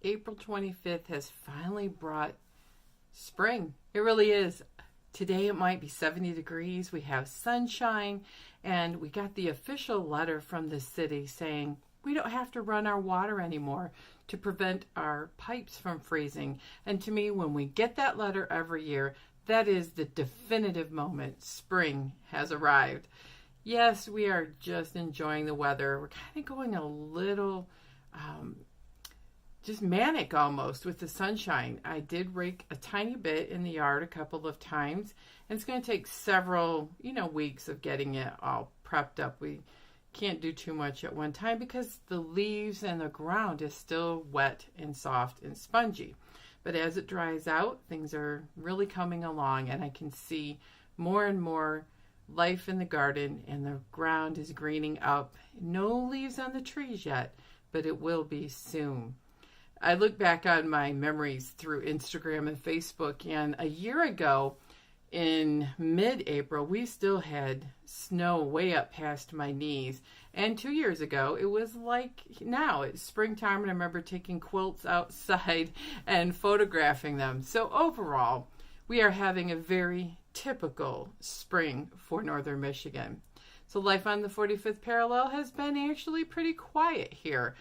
April 25th has finally brought spring. It really is. Today it might be 70 degrees. We have sunshine, and we got the official letter from the city saying we don't have to run our water anymore to prevent our pipes from freezing. And to me, when we get that letter every year, that is the definitive moment. Spring has arrived. Yes, we are just enjoying the weather. We're kind of going a little just manic almost with the sunshine. I did rake a tiny bit in the yard a couple of times, and it's going to take several, weeks of getting it all prepped up. We can't do too much at one time because the leaves and the ground is still wet and soft and spongy. But as it dries out, things are really coming along, and I can see more and more life in the garden, and the ground is greening up. No leaves on the trees yet, but it will be soon. I look back on my memories through Instagram and Facebook, and a year ago in mid-April, we still had snow way up past my knees. And 2 years ago, it was like now. It's springtime, and I remember taking quilts outside and photographing them. So overall, we are having a very typical spring for Northern Michigan. So life on the 45th parallel has been actually pretty quiet here.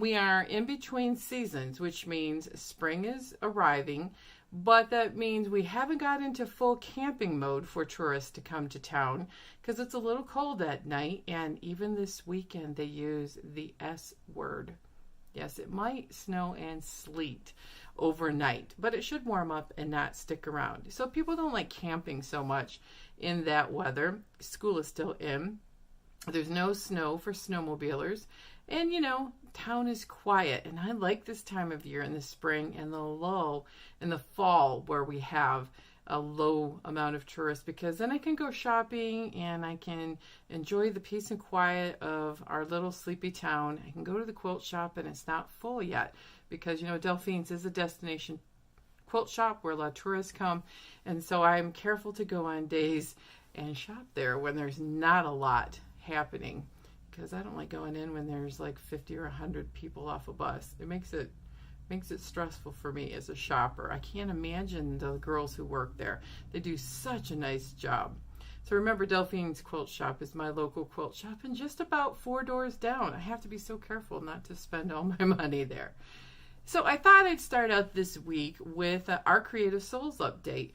We are in between seasons, which means spring is arriving, but that means we haven't got into full camping mode for tourists to come to town because it's a little cold at night, and even this weekend they use the S word. Yes, it might snow and sleet overnight, but it should warm up and not stick around. So people don't like camping so much in that weather. School is still in. There's no snow for snowmobilers. And, town is quiet. And I like this time of year in the spring and the lull in the fall where we have a low amount of tourists, because then I can go shopping and I can enjoy the peace and quiet of our little sleepy town. I can go to the quilt shop and it's not full yet because, Delphine's is a destination quilt shop where a lot of tourists come. And so I'm careful to go on days and shop there when there's not a lot happening, because I don't like going in when there's like 50 or 100 people off a bus. It makes it stressful for me as a shopper. I can't imagine the girls who work there. They do such a nice job. So remember, Delphine's Quilt Shop is my local quilt shop, and just about 4 doors down. I have to be so careful not to spend all my money there. So I thought I'd start out this week with our Creative Souls update.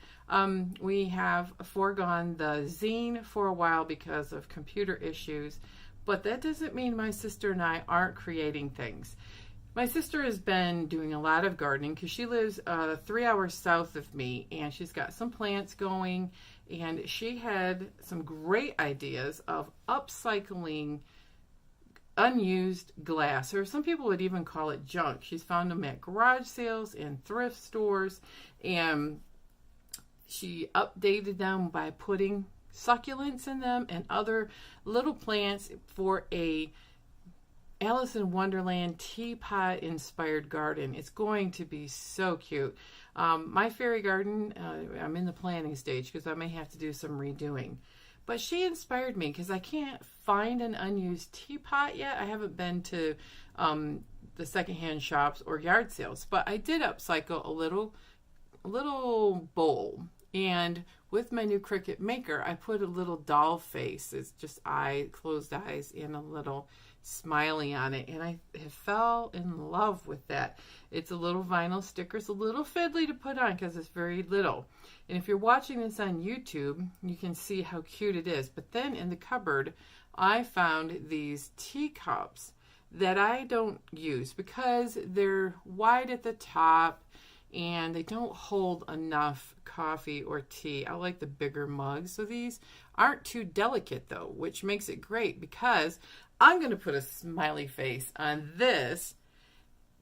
We have foregone the zine for a while because of computer issues, but that doesn't mean my sister and I aren't creating things. My sister has been doing a lot of gardening because she lives 3 hours south of me, and she's got some plants going, and she had some great ideas of upcycling unused glass, or some people would even call it junk. She's found them at garage sales and thrift stores, and she updated them by putting succulents in them and other little plants for a Alice in Wonderland teapot inspired garden. It's going to be so cute. My fairy garden, I'm in the planning stage because I may have to do some redoing. But she inspired me because I can't find an unused teapot yet. I haven't been to the secondhand shops or yard sales, but I did upcycle a little bowl. And with my new Cricut Maker, I put a little doll face. It's just closed eyes, and a little smiley on it, and I fell in love with that. It's a little vinyl sticker. It's a little fiddly to put on because it's very little. And if you're watching this on YouTube, you can see how cute it is. But then in the cupboard, I found these teacups that I don't use because they're wide at the top and they don't hold enough coffee or tea. I like the bigger mugs. So these aren't too delicate though, which makes it great because I'm going to put a smiley face on this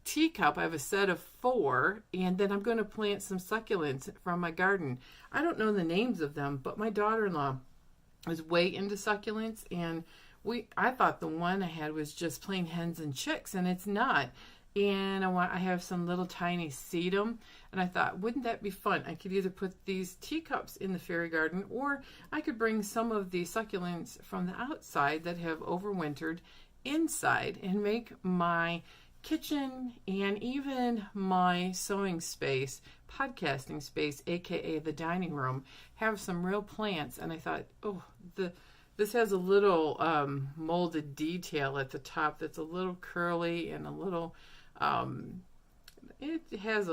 teacup. I have a set of 4, and then I'm going to plant some succulents from my garden. I don't know the names of them, but my daughter-in-law is way into succulents, and I thought the one I had was just plain hens and chicks, and it's not. And I have some little tiny sedum, and I thought, wouldn't that be fun? I could either put these teacups in the fairy garden, or I could bring some of the succulents from the outside that have overwintered inside and make my kitchen and even my sewing space, podcasting space, aka the dining room, have some real plants. And I thought, oh, this has a little molded detail at the top that's a little curly and a little, it has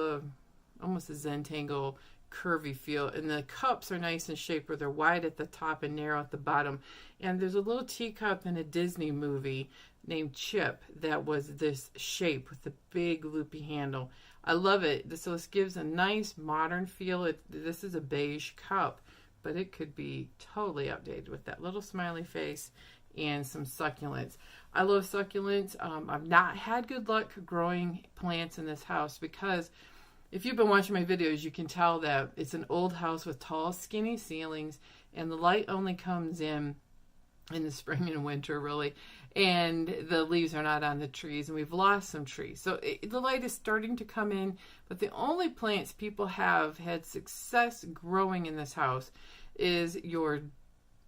almost a Zentangle curvy feel, and the cups are nice and shaped where they're wide at the top and narrow at the bottom. And there's a little teacup in a Disney movie named Chip that was this shape with the big loopy handle. I love it. So this gives a nice modern feel. This is a beige cup, but it could be totally updated with that little smiley face and some succulents. I love succulents. I've not had good luck growing plants in this house because if you've been watching my videos, you can tell that it's an old house with tall, skinny ceilings, and the light only comes in the spring and winter, really, and the leaves are not on the trees, and we've lost some trees. So the light is starting to come in, but the only plants people have had success growing in this house is your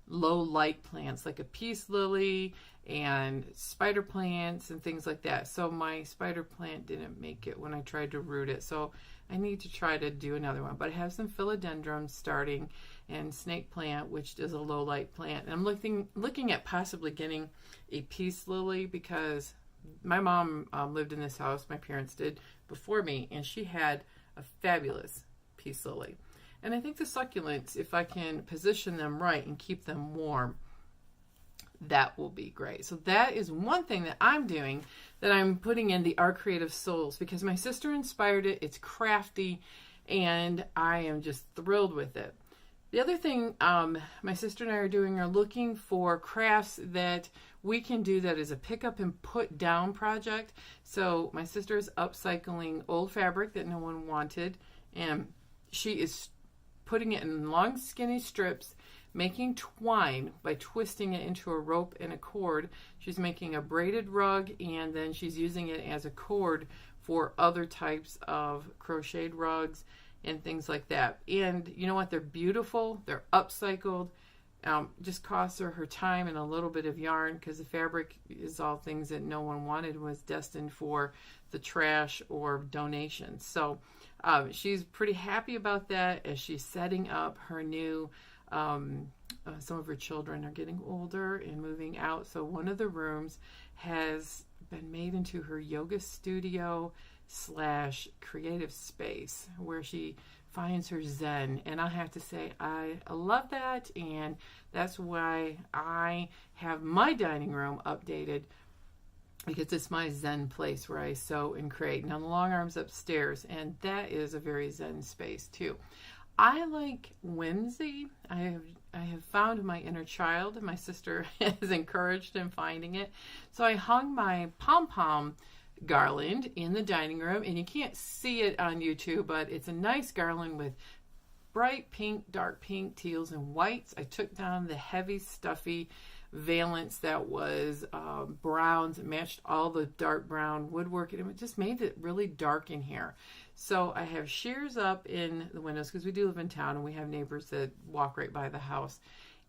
low light plants, like a peace lily and spider plants and things like that. So my spider plant didn't make it when I tried to root it, so I need to try to do another one. But I have some philodendrons starting and snake plant, which is a low light plant. And I'm looking at possibly getting a peace lily because my mom lived in this house, my parents did, before me, and she had a fabulous peace lily. And I think the succulents, if I can position them right and keep them warm, that will be great. So that is one thing that I'm doing, that I'm putting in the Our Creative Souls, because my sister inspired it. It's crafty, and I am just thrilled with it. The other thing my sister and I are doing are looking for crafts that we can do that is a pick up and put down project. So my sister is upcycling old fabric that no one wanted, and she is putting it in long skinny strips, making twine by twisting it into a rope and a cord. She's making a braided rug, and then she's using it as a cord for other types of crocheted rugs and things like that. And you know what? They're beautiful. They're upcycled. Just costs her time and a little bit of yarn, because the fabric is all things that no one wanted, was destined for the trash or donations. So she's pretty happy about that as she's setting up her new some of her children are getting older and moving out, so one of the rooms has been made into her yoga studio / creative space where she finds her zen. And I have to say, I love that, and that's why I have my dining room updated, because it's my zen place where I sew and create. Now the long arm's upstairs, and that is a very zen space too. I like whimsy. I have found my inner child, and my sister has encouraged in finding it. So I hung my pom-pom garland in the dining room, and you can't see it on YouTube, but it's a nice garland with bright pink, dark pink, teals, and whites. I took down the heavy, stuffy valance that was browns. It matched all the dark brown woodwork, and it just made it really dark in here. So I have shears up in the windows, because we do live in town and we have neighbors that walk right by the house.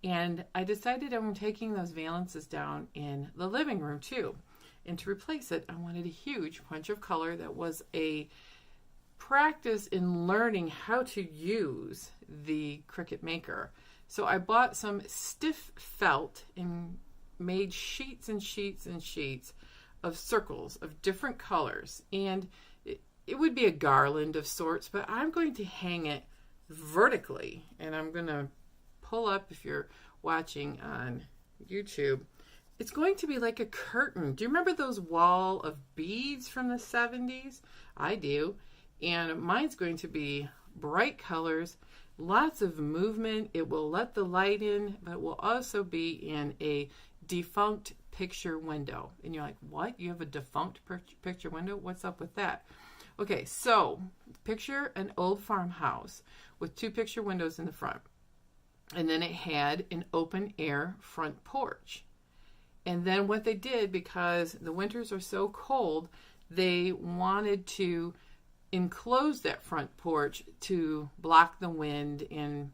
And I decided I'm taking those valances down in the living room too. And to replace it, I wanted a huge punch of color that was a practice in learning how to use the Cricut Maker. So I bought some stiff felt and made sheets and sheets and sheets of circles of different colors. And it would be a garland of sorts, but I'm going to hang it vertically. And I'm going to pull up, if you're watching on YouTube, it's going to be like a curtain. Do you remember those wall of beads from the 70s? I do. And mine's going to be bright colors, lots of movement. It will let the light in, but it will also be in a defunct picture window. And you're like, what? You have a defunct picture window? What's up with that? Okay, so picture an old farmhouse with 2 picture windows in the front. And then it had an open air front porch. And then what they did, because the winters are so cold, they wanted to enclose that front porch to block the wind. And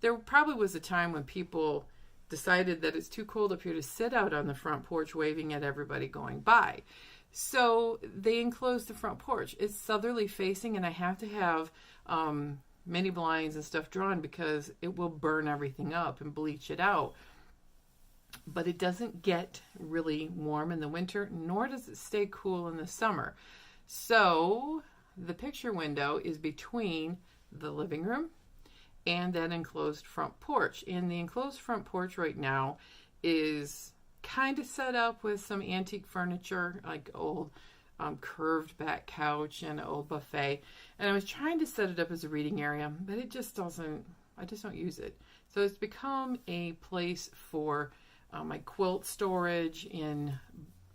there probably was a time when people decided that it's too cold up here to sit out on the front porch waving at everybody going by. So they enclosed the front porch. It's southerly facing, and I have to have mini blinds and stuff drawn because it will burn everything up and bleach it out. But it doesn't get really warm in the winter, nor does it stay cool in the summer. So the picture window is between the living room and that enclosed front porch. And the enclosed front porch right now is kind of set up with some antique furniture, like old curved back couch and an old buffet. And I was trying to set it up as a reading area, but it just doesn't, I just don't use it. So it's become a place for my quilt storage in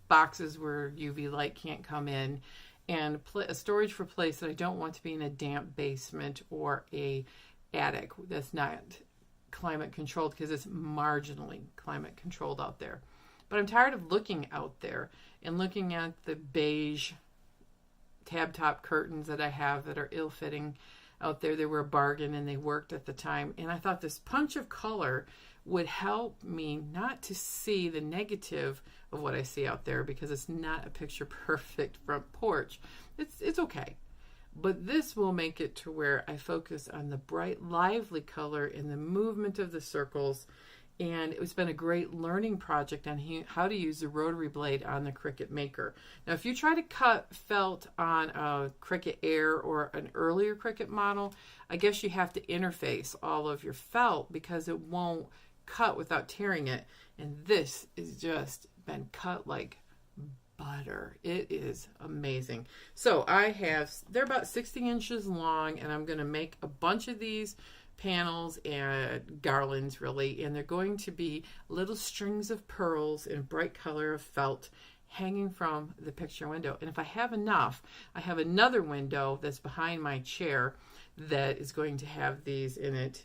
boxes where UV light can't come in, and a storage for place that I don't want to be in a damp basement or a attic that's not climate controlled, because it's marginally climate controlled out there. But I'm tired of looking out there and looking at the beige tab top curtains that I have that are ill-fitting out there. They were a bargain and they worked at the time. And I thought this punch of color would help me not to see the negative of what I see out there, because it's not a picture perfect front porch. It's okay. But this will make it to where I focus on the bright, lively color and the movement of the circles. And it's been a great learning project on how to use the rotary blade on the Cricut Maker. Now, if you try to cut felt on a Cricut Air or an earlier Cricut model, I guess you have to interface all of your felt because it won't cut without tearing it. And this is just been cut like butter. It is amazing. So they're about 60 inches long, and I'm going to make a bunch of these panels and garlands, really, and they're going to be little strings of pearls in bright color of felt hanging from the picture window. And if I have enough, I have another window that's behind my chair that is going to have these in it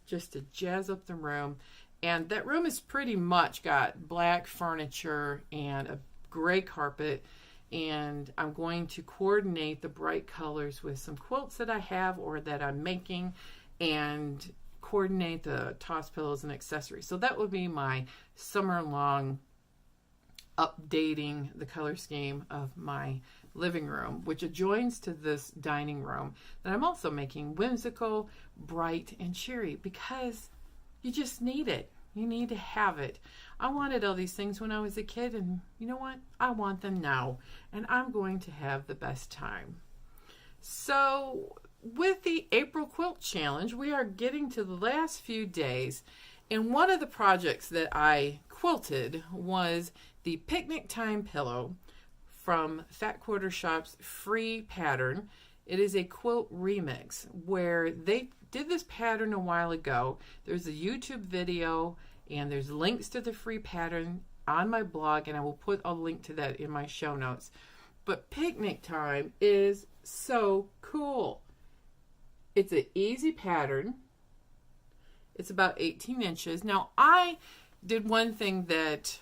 just to jazz up the room. And that room is pretty much got black furniture and a gray carpet, and I'm going to coordinate the bright colors with some quilts that I have or that I'm making, and coordinate the toss pillows and accessories. So that would be my summer-long updating the color scheme of my living room, which adjoins to this dining room that I'm also making whimsical, bright, and cheery, because you just need it. You need to have it. I wanted all these things when I was a kid, and you know what? I want them now, and I'm going to have the best time. So with the April Quilt Challenge, we are getting to the last few days, and one of the projects that I quilted was the Picnic Time Pillow from Fat Quarter Shop's free pattern. It is a quilt remix where they did this pattern a while ago. There's a YouTube video, and there's links to the free pattern on my blog, and I will put a link to that in my show notes. But Picnic Time is so cool. It's an easy pattern. It's about 18 inches. Now, I did one thing that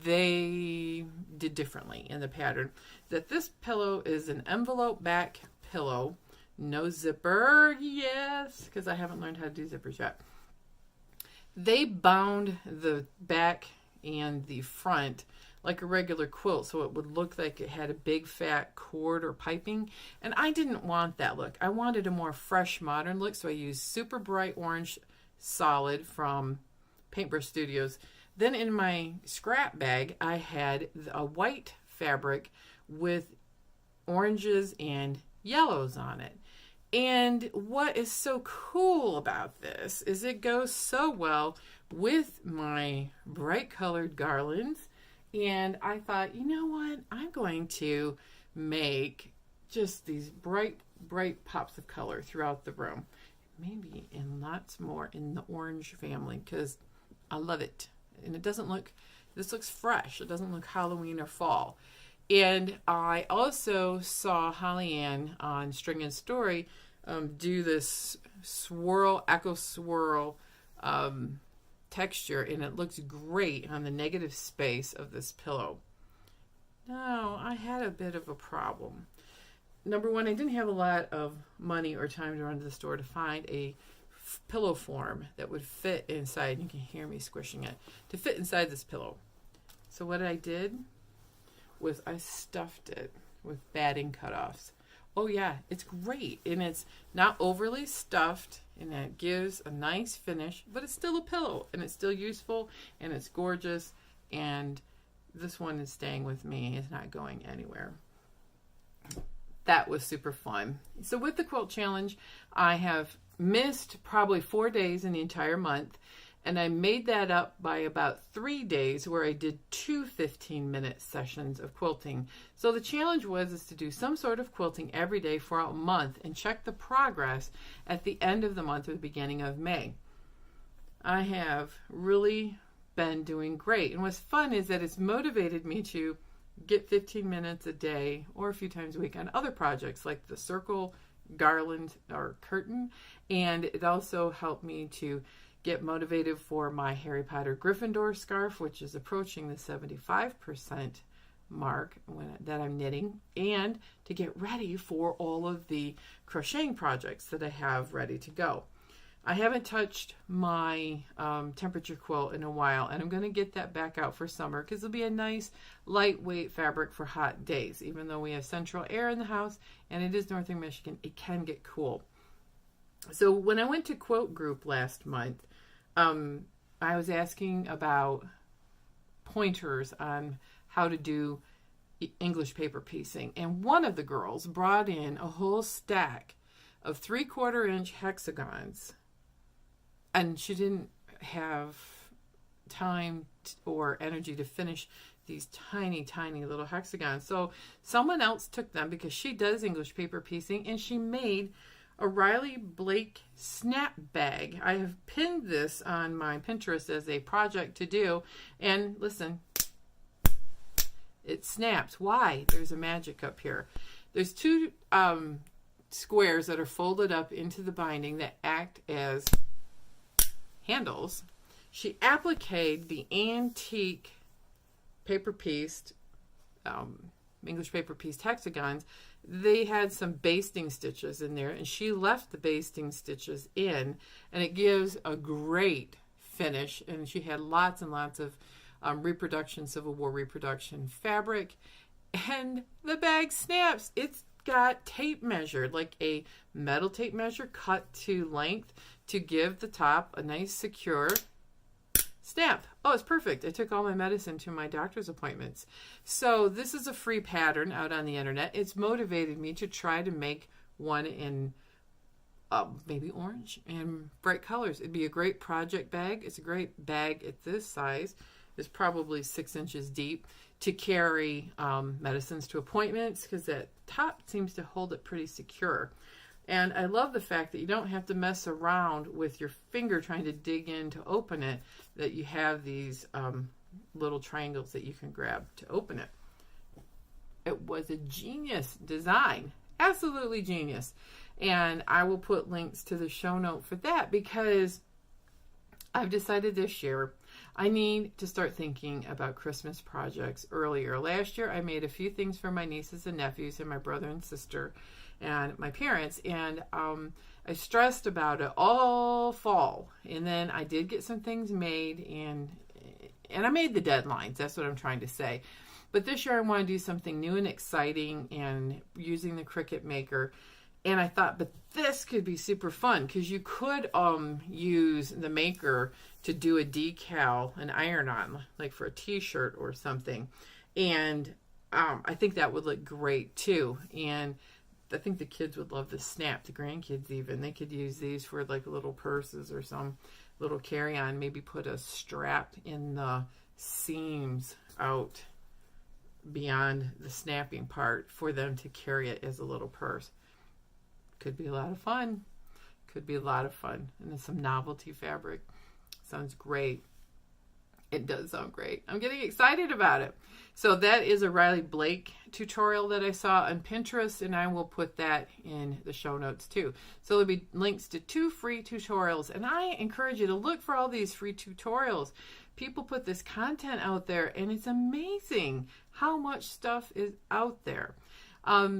they did differently in the pattern, that this pillow is an envelope back pillow, no zipper, yes, because I haven't learned how to do zippers yet. They bound the back and the front like a regular quilt, so it would look like it had a big fat cord or piping, and I didn't want that look. I wanted a more fresh, modern look, so I used super bright orange solid from Paintbrush Studios. Then in my scrap bag, I had a white fabric with oranges and yellows on it. And what is so cool about this is it goes so well with my bright colored garlands. And I thought, you know what? I'm going to make just these bright, bright pops of color throughout the room. Maybe in lots more in the orange family, because I love it. And it doesn't look, this looks fresh. It doesn't look Halloween or fall. And I also saw Holly Ann on String and Story do this swirl, echo swirl texture, and it looks great on the negative space of this pillow. Now, I had a bit of a problem. Number one, I didn't have a lot of money or time to run to the store to find a pillow form that would fit inside. You can hear me squishing it to fit inside this pillow. So what I did was I stuffed it with batting cutoffs. Oh yeah, it's great, and it's not overly stuffed, and it gives a nice finish, but it's still a pillow, and it's still useful, and it's gorgeous, and this one is staying with me. It's not going anywhere. That was super fun. So with the quilt challenge, I have missed probably 4 days in the entire month, and I made that up by about 3 days where I did 2 15-minute sessions of quilting. So the challenge was to do some sort of quilting every day for a month and check the progress at the end of the month or the beginning of May. I have really been doing great. And what's fun is that it's motivated me to get 15 minutes a day or a few times a week on other projects like the circle, garland, or curtain. And it also helped me to get motivated for my Harry Potter Gryffindor scarf, which is approaching the 75% mark that I'm knitting, and to get ready for all of the crocheting projects that I have ready to go. I haven't touched my temperature quilt in a while, and I'm going to get that back out for summer because it'll be a nice lightweight fabric for hot days. Even though we have central air in the house and it is northern Michigan, it can get cool. So when I went to Quilt Group last month, I was asking about pointers on how to do English paper piecing, and one of the girls brought in a whole stack of 3/4 inch hexagons, and she didn't have time or energy to finish these tiny, tiny little hexagons. So someone else took them because she does English paper piecing, and she made a Riley Blake snap bag. I have pinned this on my Pinterest as a project to do, and listen, it snaps. Why? There's a magic up here. There's 2 squares that are folded up into the binding that act as handles. She appliqued the antique paper pieced English paper pieced hexagons. They had some basting stitches in there, and she left the basting stitches in, and it gives a great finish. And she had lots and lots of reproduction, Civil War reproduction fabric, and the bag snaps. It's got tape measure, like a metal tape measure cut to length to give the top a nice secure snap. Oh, it's perfect. I took all my medicine to my doctor's appointments. So this is a free pattern out on the internet. It's motivated me to try to make one in maybe orange and bright colors. It'd be a great project bag. It's a great bag at this size. It's probably 6 inches deep to carry medicines to appointments because that top seems to hold it pretty secure. And I love the fact that you don't have to mess around with your finger trying to dig in to open it, that you have these little triangles that you can grab to open it. It was a genius design, absolutely genius. And I will put links to the show note for that because I've decided this year I need to start thinking about Christmas projects earlier. Last year I made a few things for my nieces and nephews and my brother and sister and my parents, and I stressed about it all fall, and then I did get some things made, and I made the deadlines. That's what I'm trying to say. But this year I want to do something new and exciting and using the Cricut Maker. And I thought, but this could be super fun because you could use the Maker to do a decal, an iron-on, like for a t-shirt or something. And I think that would look great too. And I think the kids would love the snap, the grandkids even. They could use these for like little purses or some little carry-on. Maybe put a strap in the seams out beyond the snapping part for them to carry it as a little purse. Could be a lot of fun. Could be a lot of fun. And then some novelty fabric. Sounds great. It does sound great. I'm getting excited about it. So that is a Riley Blake tutorial that I saw on Pinterest, and I will put that in the show notes too. So there'll be links to 2 free tutorials, and I encourage you to look for all these free tutorials. People put this content out there, and it's amazing how much stuff is out there.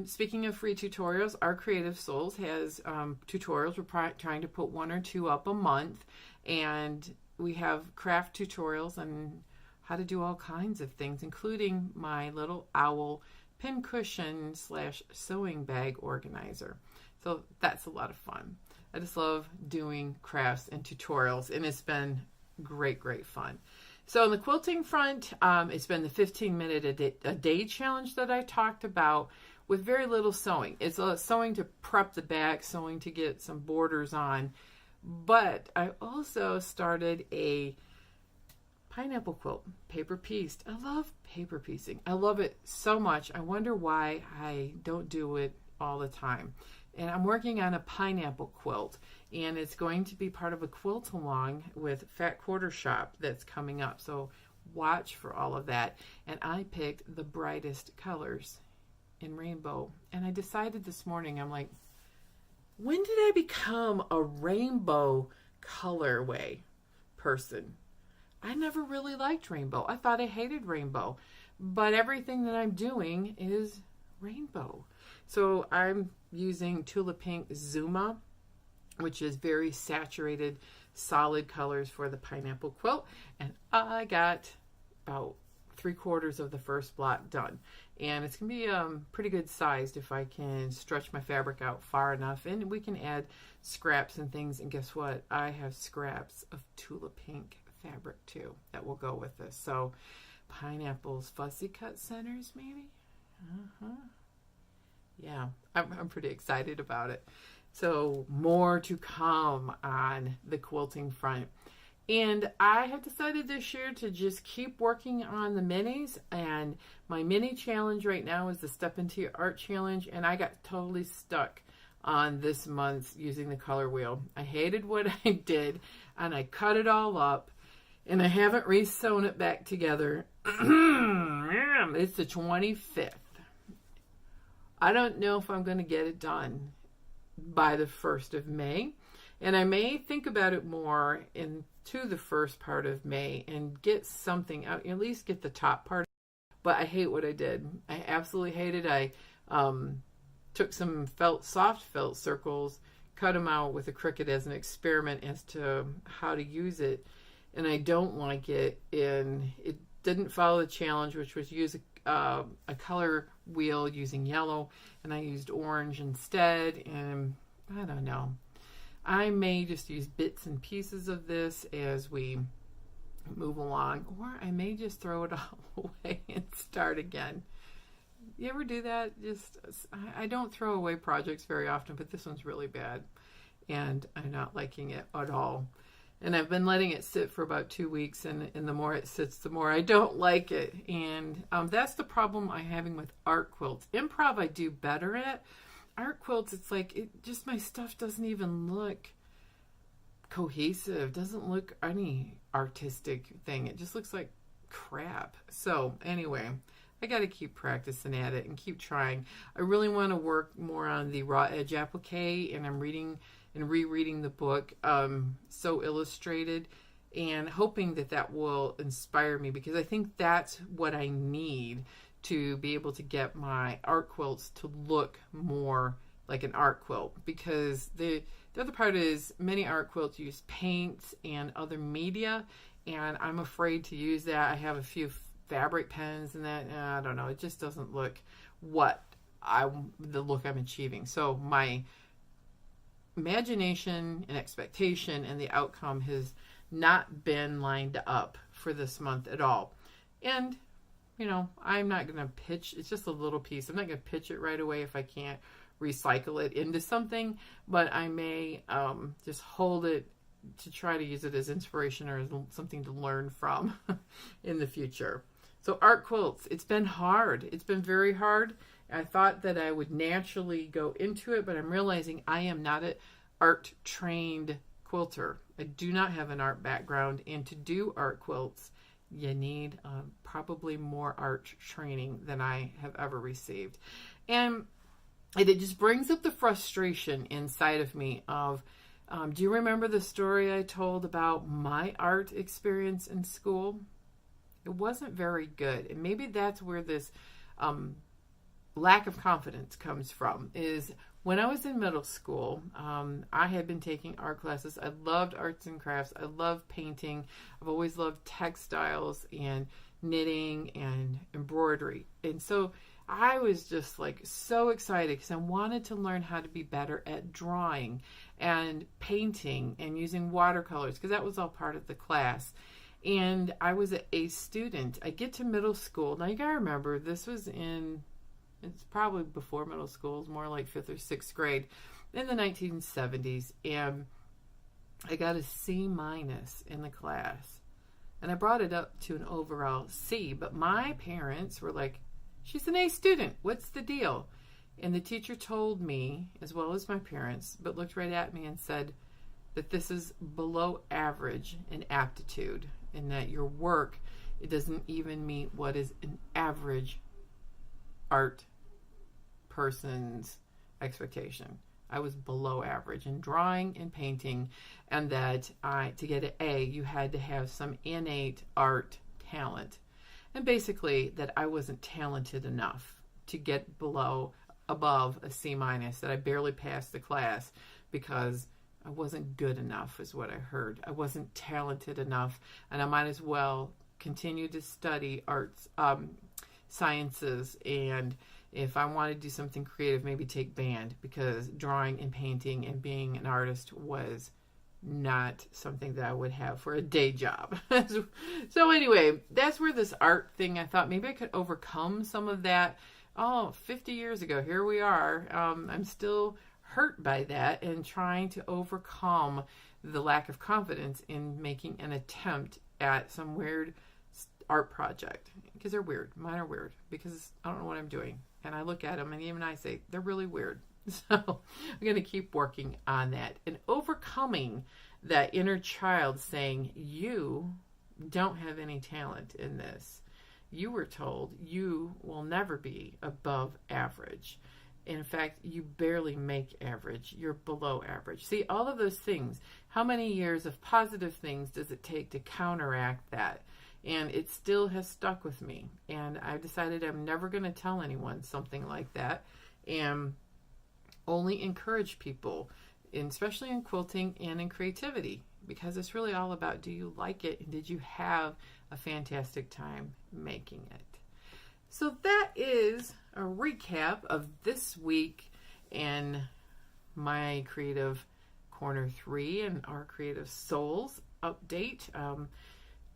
Speaking of free tutorials, Our Creative Souls has tutorials. We're trying to put 1 or 2 up a month, and we have craft tutorials on how to do all kinds of things, including my little owl pincushion / sewing bag organizer. So that's a lot of fun. I just love doing crafts and tutorials, and it's been great fun. So on the quilting front, it's been the 15-minute a day challenge that I talked about with very little sewing. It's sewing to prep the back, sewing to get some borders on. But I also started a pineapple quilt, paper pieced. I love paper piecing. I love it so much. I wonder why I don't do it all the time. And I'm working on a pineapple quilt, and it's going to be part of a quilt along with Fat Quarter Shop that's coming up. So watch for all of that. And I picked the brightest colors in rainbow. And I decided this morning, I'm like, when did I become a rainbow colorway person? I never really liked rainbow. I thought I hated rainbow. But everything that I'm doing is rainbow. So I'm using Tulip Pink Zuma, which is very saturated, solid colors for the pineapple quilt. And I got about 3/4 of the first block done. And it's going to be pretty good sized if I can stretch my fabric out far enough. And we can add scraps and things. And guess what? I have scraps of Tulip Pink fabric too that will go with this. So pineapples, fussy cut centers maybe? Yeah, I'm pretty excited about it. So more to come on the quilting front. And I have decided this year to just keep working on the minis. And my mini challenge right now is the Step Into Your Art Challenge. And I got totally stuck on this month's using the color wheel. I hated what I did, and I cut it all up. And I haven't re-sewn it back together. It's the 25th. I don't know if I'm going to get it done by the 1st of May. And I may think about it more into the first part of May and get something out, at least get the top part. But I hate what I did. I absolutely hate it. I took some soft felt circles, cut them out with a Cricut as an experiment as to how to use it. And I don't like it. And it didn't follow the challenge, which was use a color wheel using yellow, and I used orange instead. And I don't know. I may just use bits and pieces of this as we move along, or I may just throw it all away and start again. You ever do that? I don't throw away projects very often, but this one's really bad, and I'm not liking it at all. And I've been letting it sit for about 2 weeks, and the more it sits, the more I don't like it. And that's the problem I'm having with art quilts. Improv I do better at. Art quilts, it's like, my stuff doesn't even look cohesive, doesn't look any artistic thing. It just looks like crap. So anyway, I got to keep practicing at it and keep trying. I really want to work more on the raw edge applique, and I'm reading and rereading the book, So Illustrated, and hoping that will inspire me, because I think that's what I need to be able to get my art quilts to look more like an art quilt. Because the other part is many art quilts use paints and other media, and I'm afraid to use that. I have a few fabric pens and that, I don't know, it just doesn't look the look I'm achieving. So my imagination and expectation and the outcome has not been lined up for this month at all. And I'm not going to pitch, it's just a little piece. I'm not going to pitch it right away if I can't recycle it into something, but I may just hold it to try to use it as inspiration or as something to learn from in the future. So art quilts, it's been hard. It's been very hard. I thought that I would naturally go into it, but I'm realizing I am not an art trained quilter. I do not have an art background, and to do art quilts, you need probably more art training than I have ever received. And it just brings up the frustration inside of me of, do you remember the story I told about my art experience in school? It wasn't very good. And maybe that's where this lack of confidence comes from is when I was in middle school, I had been taking art classes. I loved arts and crafts. I loved painting. I've always loved textiles and knitting and embroidery. And so I was just like so excited because I wanted to learn how to be better at drawing and painting and using watercolors because that was all part of the class. And I was an A student. I get to middle school. Now you gotta remember, it's probably before middle school. It was more like 5th or 6th grade in the 1970s. And I got a C- in the class. And I brought it up to an overall C. But my parents were like, she's an A student. What's the deal? And the teacher told me, as well as my parents, but looked right at me and said that this is below average in aptitude and that your work, it doesn't even meet what is an average art person's expectation. I was below average in drawing and painting, and that to get an A, you had to have some innate art talent. And basically that I wasn't talented enough to get above a C-, that I barely passed the class because I wasn't good enough is what I heard. I wasn't talented enough, and I might as well continue to study arts, sciences, and if I want to do something creative, maybe take band, because drawing and painting and being an artist was not something that I would have for a day job. So anyway, that's where this art thing, I thought maybe I could overcome some of that. 50 years ago, here we are. I'm still hurt by that and trying to overcome the lack of confidence in making an attempt at some weird art project, because they're weird. Mine are weird because I don't know what I'm doing, and I look at them and even I say they're really weird. So I'm going to keep working on that and overcoming that inner child saying, you don't have any talent in this. You were told you will never be above average. In fact, you barely make average. You're below average. See, all of those things, how many years of positive things does it take to counteract that? And it still has stuck with me. And I've decided I'm never going to tell anyone something like that. And only encourage people, especially in quilting and in creativity, because it's really all about, do you like it? And did you have a fantastic time making it? So that is a recap of this week in my Creative Corner 3 and our Creative Souls update.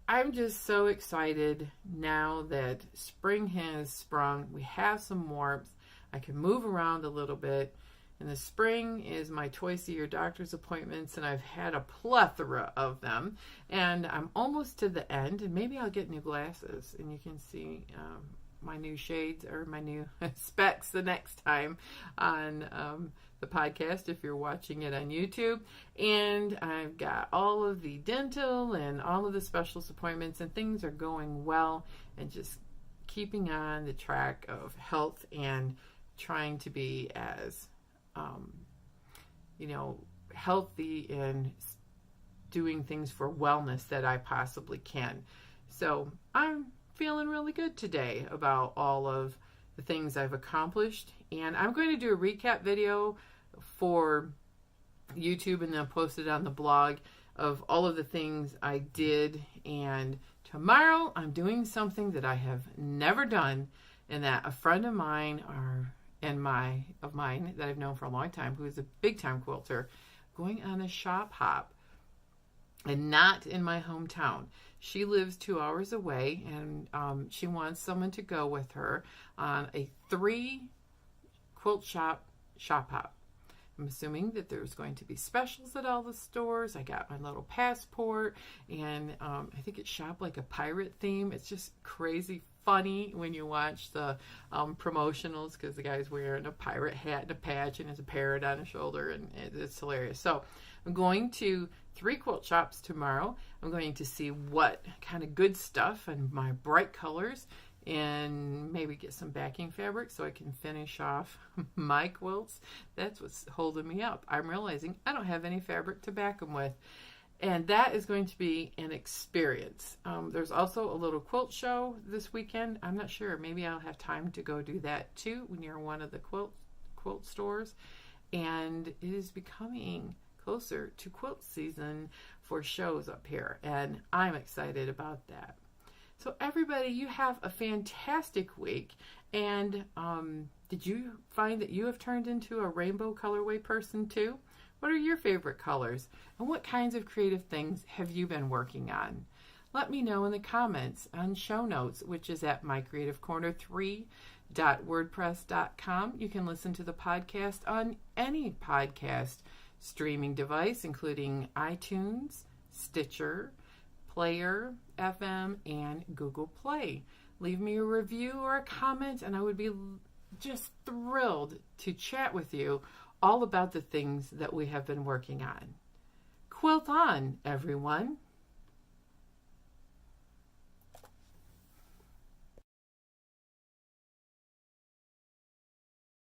I'm just so excited now that spring has sprung. We have some warmth. I can move around a little bit. And the spring is my twice-a-year doctor's appointments, and I've had a plethora of them. And I'm almost to the end, and maybe I'll get new glasses, and you can see my new shades or my new specs the next time on the podcast if you're watching it on YouTube. And I've got all of the dental and all of the specialist appointments, and things are going well, and just keeping on the track of health and trying to be as healthy and doing things for wellness that I possibly can. So I'm feeling really good today about all of the things I've accomplished. And I'm going to do a recap video for YouTube and then post it on the blog of all of the things I did. And tomorrow I'm doing something that I have never done, and that a friend of mine that I've known for a long time, who is a big time quilter, going on a shop hop, and not in my hometown. She lives 2 hours away, and she wants someone to go with her on a 3 quilt shop hop. I'm assuming that there's going to be specials at all the stores. I got my little passport, and I think it's Shop Like a Pirate theme. It's just crazy funny when you watch the promotionals, because the guy's wearing a pirate hat and a patch and has a parrot on his shoulder, and it's hilarious. So I'm going to 3 quilt shops tomorrow. I'm going to see what kind of good stuff and my bright colors, and maybe get some backing fabric so I can finish off my quilts. That's what's holding me up. I'm realizing I don't have any fabric to back them with. And that is going to be an experience. There's also a little quilt show this weekend. I'm not sure. Maybe I'll have time to go do that too near one of the quilt stores. And it is becoming closer to quilt season for shows up here. And I'm excited about that. So everybody, you have a fantastic week. And did you find that you have turned into a rainbow colorway person too? What are your favorite colors? And what kinds of creative things have you been working on? Let me know in the comments on show notes, which is at mycreativecorner3.wordpress.com. You can listen to the podcast on any podcast streaming device, including iTunes, Stitcher, Player, FM, and Google Play. Leave me a review or a comment, and I would be just thrilled to chat with you all about the things that we have been working on. Quilt on, everyone.